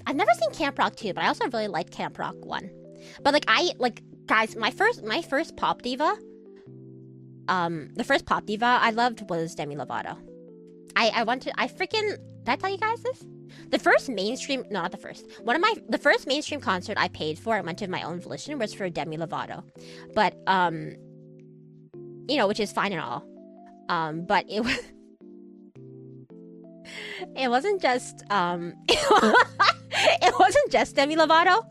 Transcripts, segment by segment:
I've never seen Camp Rock 2, but I also really liked Camp Rock 1. But guys, my first pop diva, the first pop diva I loved was Demi Lovato. Did I tell you guys this? The first mainstream, no, not the first. The first mainstream concert I paid for, I went to my own volition, was for Demi Lovato. But, which is fine and all. But it was, it wasn't just, it wasn't just Demi Lovato.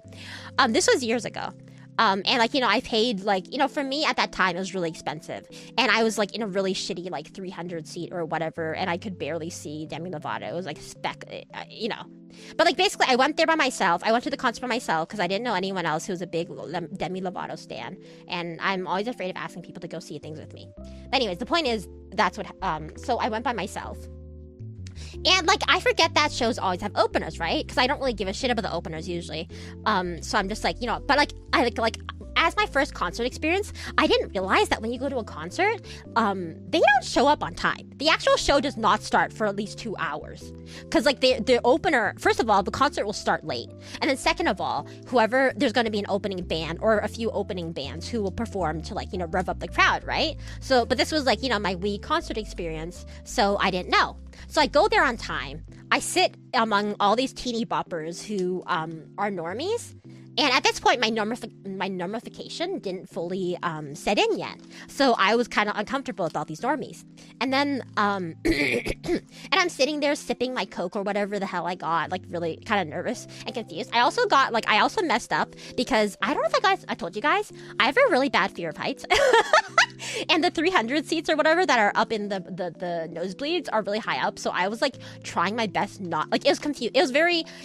This was years ago. And I paid for me at that time, it was really expensive. And I was in a really shitty 300 seat or whatever. And I could barely see Demi Lovato. It was But basically I went there by myself. I went to the concert by myself because I didn't know anyone else who was a big Demi Lovato stan. And I'm always afraid of asking people to go see things with me. But anyways, the point is, that's what, so I went by myself. And I forget that shows always have openers, right? Because I don't really give a shit about the openers usually. So I'm just but as my first concert experience, I didn't realize that when you go to a concert, they don't show up on time. The actual show does not start for at least 2 hours. Because the opener, first of all, the concert will start late. And then second of all, there's going to be an opening band or a few opening bands who will perform to rev up the crowd, right? So, but this was my Weeb concert experience, so I didn't know. So I go there on time. I sit among all these teeny boppers who are normies. And at this point, my normification didn't fully set in yet. So I was kind of uncomfortable with all these normies. And then, and I'm sitting there sipping my Coke or whatever the hell I got, really kind of nervous and confused. I also messed up because, I don't know if I told you guys, I have a really bad fear of heights. And the 300 seats or whatever that are up in the nosebleeds are really high up. So I was trying my best not, it was confused. It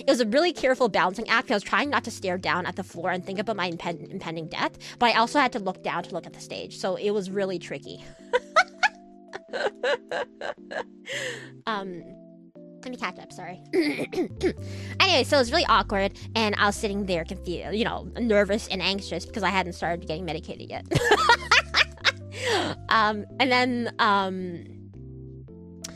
was a really careful balancing act. I was trying not to stare down at the floor and think about my impending death, but I also had to look down to look at the stage. So it was really tricky. Let me catch up, sorry. Anyway, so it was really awkward, and I was sitting there confused, nervous and anxious because I hadn't started getting medicated yet.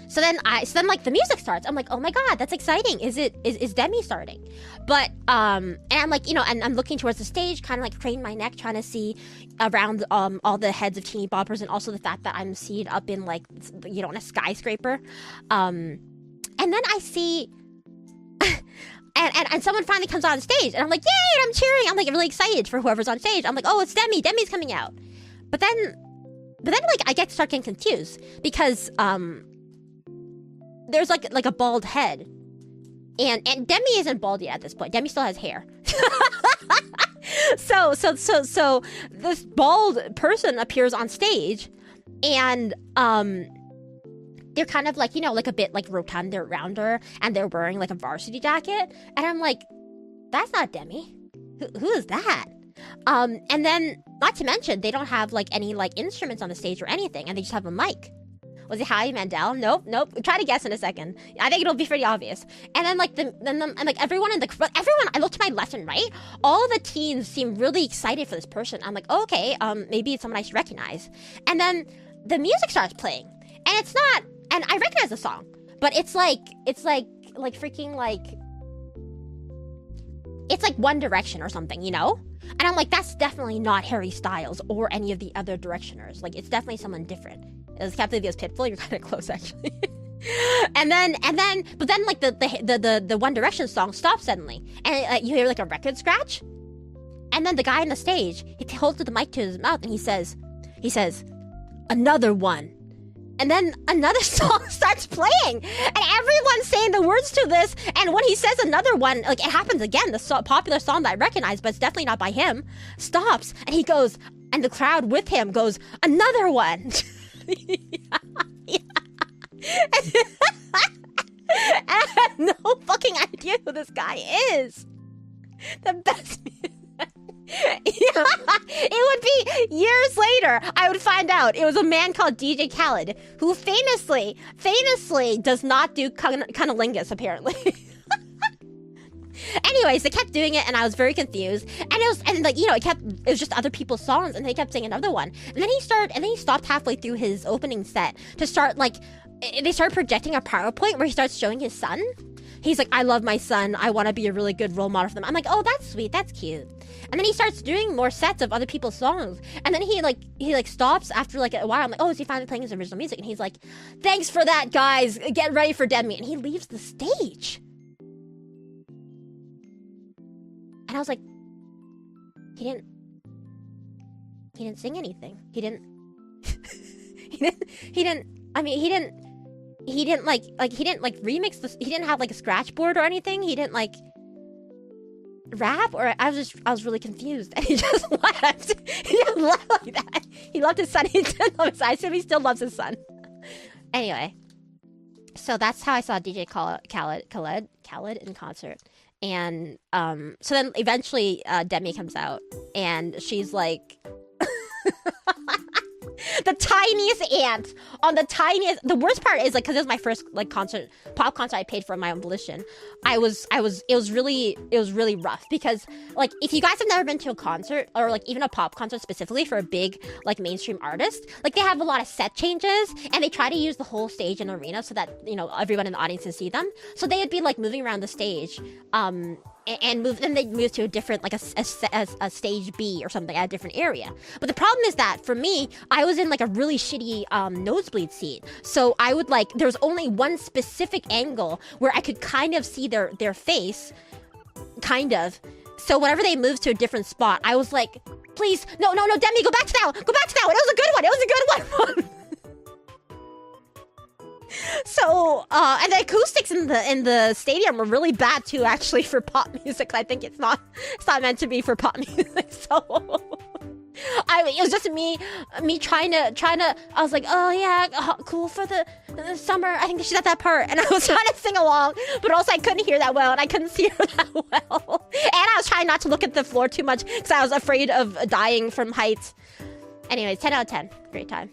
So then the music starts. I'm like, oh my god, that's exciting. Is Demi starting? But and I'm and I'm looking towards the stage, kind of craning my neck, trying to see around all the heads of teeny boppers, and also the fact that I'm seated up in in a skyscraper. And then I see and someone finally comes on stage, and I'm like, yay, and I'm cheering. I'm really excited for whoever's on stage. I'm like, oh, it's Demi. Demi's coming out. But then I start getting confused because there's a bald head, and Demi isn't bald yet at this point. Demi still has hair. So this bald person appears on stage, and they're kind of a bit rotund, they're rounder, and they're wearing a varsity jacket, and I'm like, that's not Demi. Who is that? And then, not to mention, they don't have any instruments on the stage or anything, and they just have a mic. Was it Howie Mandel? Nope. Try to guess in a second. I think it'll be pretty obvious. And then everyone in the crowd, I looked to my left and right. All the teens seem really excited for this person. I'm like, oh, okay, maybe it's someone I should recognize. And then the music starts playing, and it's not. And I recognize the song, but it's One Direction or something, And I'm like, that's definitely not Harry Styles or any of the other Directioners. It's definitely someone different. It was Captain Leo's Pitfall. You're kind of close, actually. but then the One Direction song stops suddenly, and you hear a record scratch, and then the guy on the stage, he holds the mic to his mouth, and he says, another one. And then another song starts playing, and everyone's saying the words to this. And when he says another one, it happens again. The popular song that I recognize, but it's definitely not by him, stops, and he goes, and the crowd with him goes, another one. Yeah. And I have no fucking idea who this guy is. The best. It would be years later I would find out it was a man called DJ Khaled, who famously does not do cunnilingus, apparently. Anyways, they kept doing it, and I was very confused. And it was just other people's songs, and they kept saying another one. And then he stopped halfway through his opening set to start they started projecting a PowerPoint where he starts showing his son. he's like, I love my son. I want to be a really good role model for them. I'm like, oh, that's sweet. That's cute. And then he starts doing more sets of other people's songs. And then he stops after like a while. I'm like, oh, is he finally playing his original music? And he's like, thanks for that, guys. Get ready for Demi. And he leaves the stage. And I was like, he didn't sing anything. He didn't remix this. He didn't have like a scratch board or anything. He didn't like rap, or I was really confused. And he just left. He just left like that. He loved his son. He didn't love his son. I assume he still loves his son. Anyway, so that's how I saw DJ Khaled in concert. And so then eventually Demi comes out, and she's like the tiniest ant on the tiniest. The worst part is like, because it was my first like pop concert I paid for my own volition. It was really rough, because like, if you guys have never been to a concert, or like even a pop concert specifically for a big like mainstream artist, like they have a lot of set changes, and they try to use the whole stage and arena so that, you know, everyone in the audience can see them. So they would be like moving around the stage, and then they'd move to a different, like a stage B or something at a different area. But the problem is that for me, I was in like a really shitty nosebleed seat. So I would like, there was only one specific angle where I could kind of see their face, kind of. So whenever they moved to a different spot, I was like, please, no, Demi, go back to that one. Go back to that one. It was a good one. So, and the acoustics in the stadium were really bad too, actually, for pop music. I think it's not meant to be for pop music. So, it was just me trying to. I was like, oh yeah, cool for the summer. I think she's at that part, and I was trying to sing along, but also I couldn't hear that well, and I couldn't see her that well, and I was trying not to look at the floor too much because I was afraid of dying from heights. Anyways, 10 out of 10, great time.